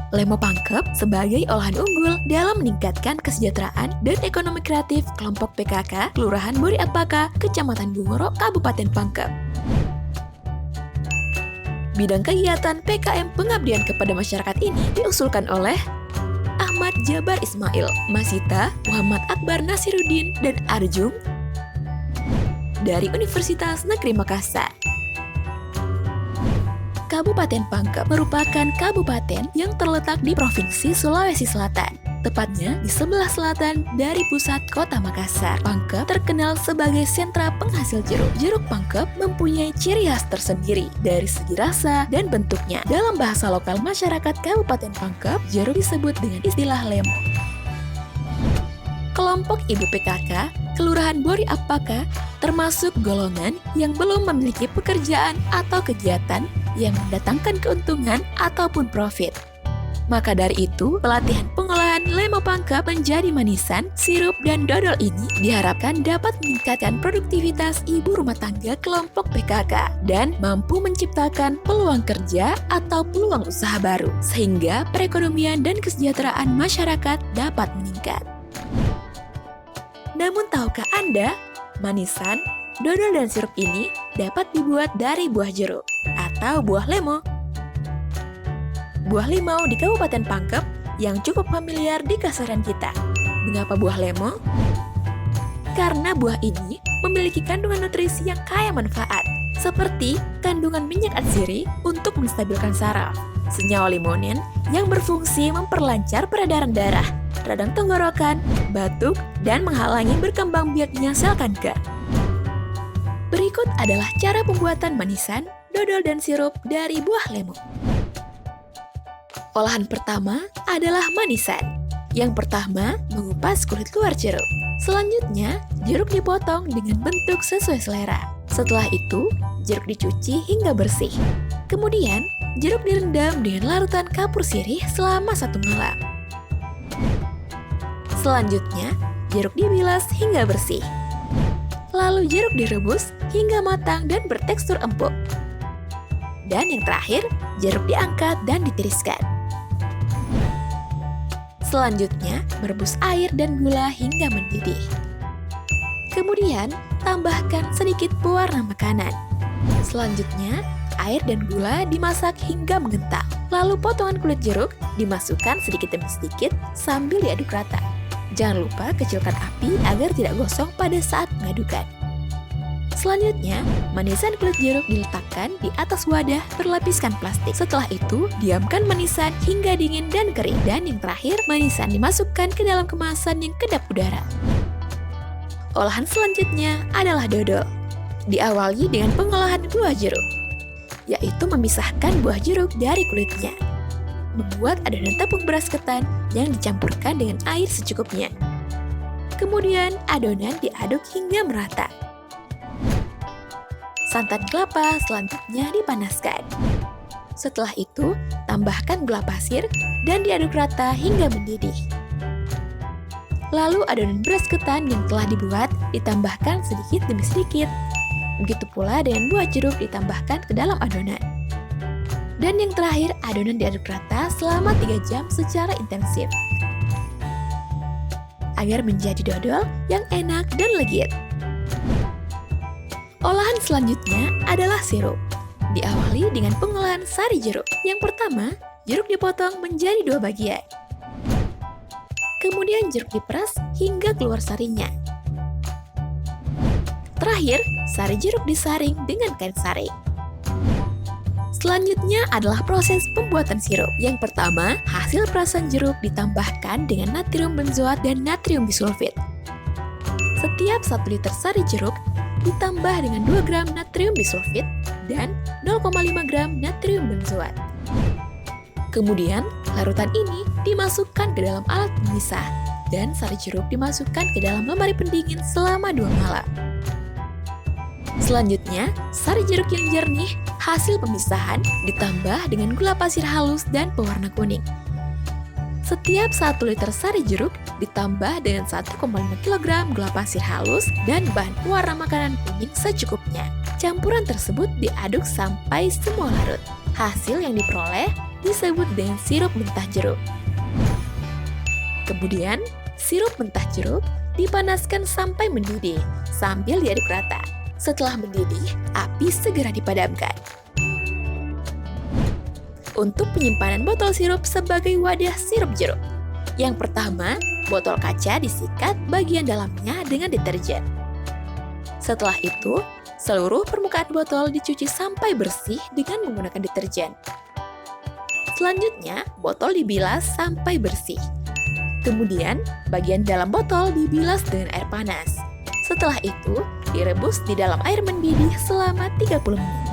Lemo Pangkep sebagai olahan unggul dalam meningkatkan kesejahteraan dan ekonomi kreatif kelompok PKK Kelurahan Bori Apaka, Kecamatan Bungoro, Kabupaten Pangkep. Bidang kegiatan PKM pengabdian kepada masyarakat ini diusulkan oleh Ahmad Jabar Ismail, Masita, Muhammad Akbar Nasiruddin, dan Arjum dari Universitas Negeri Makassar. Kabupaten Pangkep merupakan kabupaten yang terletak di Provinsi Sulawesi Selatan, tepatnya di sebelah selatan dari pusat kota Makassar. Pangkep terkenal sebagai sentra penghasil jeruk. Jeruk Pangkep mempunyai ciri khas tersendiri dari segi rasa dan bentuknya. Dalam bahasa lokal masyarakat Kabupaten Pangkep, jeruk disebut dengan istilah lemo. Kelompok Ibu PKK Kelurahan Bori Apaka termasuk golongan yang belum memiliki pekerjaan atau kegiatan yang mendatangkan keuntungan ataupun profit. Maka dari itu, pelatihan pengolahan lemo Pangkep menjadi manisan, sirup, dan dodol ini diharapkan dapat meningkatkan produktivitas ibu rumah tangga kelompok PKK dan mampu menciptakan peluang kerja atau peluang usaha baru, sehingga perekonomian dan kesejahteraan masyarakat dapat meningkat. Namun tahukah Anda, manisan, dodol dan sirup ini dapat dibuat dari buah jeruk atau buah lemo. Buah limau di Kabupaten Pangkep yang cukup familiar di keseharian kita. Mengapa buah lemo? Karena buah ini memiliki kandungan nutrisi yang kaya manfaat, seperti kandungan minyak atsiri untuk menstabilkan saraf, senyawa limonin yang berfungsi memperlancar peredaran darah, radang tenggorokan, batuk, dan menghalangi berkembang biaknya sel kanker. Berikut adalah cara pembuatan manisan, dodol, dan sirup dari buah lemo. Olahan pertama adalah manisan. Yang pertama, mengupas kulit luar jeruk. Selanjutnya, jeruk dipotong dengan bentuk sesuai selera. Setelah itu, jeruk dicuci hingga bersih. Kemudian, jeruk direndam dengan larutan kapur sirih selama 1 malam. Selanjutnya, jeruk dibilas hingga bersih. Lalu jeruk direbus hingga matang dan bertekstur empuk. Dan yang terakhir, jeruk diangkat dan ditiriskan. Selanjutnya, merebus air dan gula hingga mendidih. Kemudian, tambahkan sedikit pewarna makanan. Selanjutnya, air dan gula dimasak hingga mengental. Lalu potongan kulit jeruk dimasukkan sedikit demi sedikit sambil diaduk rata. Jangan lupa kecilkan api agar tidak gosong pada saat mengadukan. Selanjutnya, manisan kulit jeruk diletakkan di atas wadah berlapiskan plastik. Setelah itu, diamkan manisan hingga dingin dan kering. Dan yang terakhir, manisan dimasukkan ke dalam kemasan yang kedap udara. Olahan selanjutnya adalah dodol. Diawali dengan pengolahan buah jeruk, yaitu memisahkan buah jeruk dari kulitnya. Membuat adonan tepung beras ketan yang dicampurkan dengan air secukupnya. Kemudian adonan diaduk hingga merata. Santan kelapa selanjutnya dipanaskan. Setelah itu, tambahkan gula pasir dan diaduk rata hingga mendidih. Lalu adonan beras ketan yang telah dibuat ditambahkan sedikit demi sedikit. Begitu pula dengan buah jeruk ditambahkan ke dalam adonan. Dan yang terakhir, adonan diaduk rata selama 3 jam secara intensif agar menjadi dodol yang enak dan legit. Olahan selanjutnya adalah sirup. Diawali dengan pengolahan sari jeruk. Yang pertama, jeruk dipotong menjadi 2 bagian. Kemudian jeruk diperas hingga keluar sarinya. Terakhir, sari jeruk disaring dengan kain saring. Selanjutnya adalah proses pembuatan sirup. Yang pertama, hasil perasan jeruk ditambahkan dengan natrium benzoat dan natrium bisulfit. Setiap 1 liter sari jeruk ditambah dengan 2 gram natrium bisulfit dan 0,5 gram natrium benzoat. Kemudian, larutan ini dimasukkan ke dalam alat pemisah dan sari jeruk dimasukkan ke dalam lemari pendingin selama 2 malam. Selanjutnya, sari jeruk yang jernih hasil pemisahan ditambah dengan gula pasir halus dan pewarna kuning. Setiap 1 liter sari jeruk ditambah dengan 1,5 kg gula pasir halus dan bahan pewarna makanan kuning secukupnya. Campuran tersebut diaduk sampai semua larut. Hasil yang diperoleh disebut dengan sirup mentah jeruk. Kemudian, sirup mentah jeruk dipanaskan sampai mendidih sambil diaduk rata. Setelah mendidih, api segera dipadamkan. Untuk penyimpanan botol sirup sebagai wadah sirup jeruk. Yang pertama, botol kaca disikat bagian dalamnya dengan deterjen. Setelah itu, seluruh permukaan botol dicuci sampai bersih dengan menggunakan deterjen. Selanjutnya, botol dibilas sampai bersih. Kemudian, bagian dalam botol dibilas dengan air panas. Setelah itu, direbus di dalam air mendidih selama 30 menit.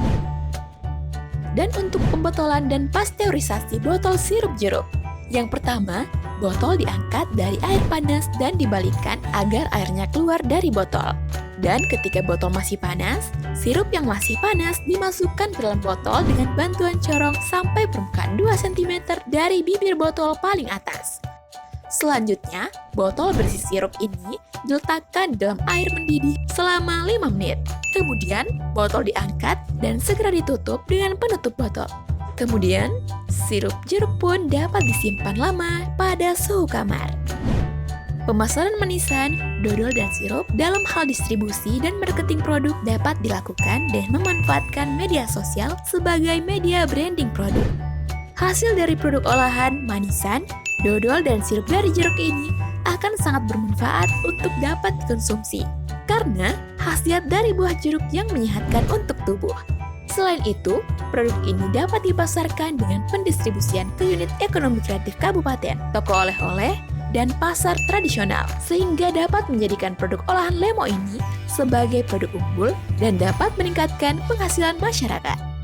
Dan untuk pembotolan dan pasteurisasi botol sirup jeruk. Yang pertama, botol diangkat dari air panas dan dibalikkan agar airnya keluar dari botol. Dan ketika botol masih panas, sirup yang masih panas dimasukkan ke dalam botol dengan bantuan corong sampai permukaan 2 cm dari bibir botol paling atas. Selanjutnya, botol berisi sirup ini diletakkan dalam air mendidih selama 5 menit. Kemudian, botol diangkat dan segera ditutup dengan penutup botol. Kemudian, sirup jeruk pun dapat disimpan lama pada suhu kamar. Pemasaran manisan, dodol, dan sirup dalam hal distribusi dan marketing produk dapat dilakukan dengan memanfaatkan media sosial sebagai media branding produk. Hasil dari produk olahan, manisan, dodol, dan sirup dari jeruk ini akan sangat bermanfaat untuk dapat dikonsumsi karena khasiat dari buah jeruk yang menyehatkan untuk tubuh. Selain itu, produk ini dapat dipasarkan dengan pendistribusian ke unit ekonomi kreatif kabupaten, toko oleh-oleh, dan pasar tradisional, sehingga dapat menjadikan produk olahan Lemo ini sebagai produk unggul dan dapat meningkatkan penghasilan masyarakat.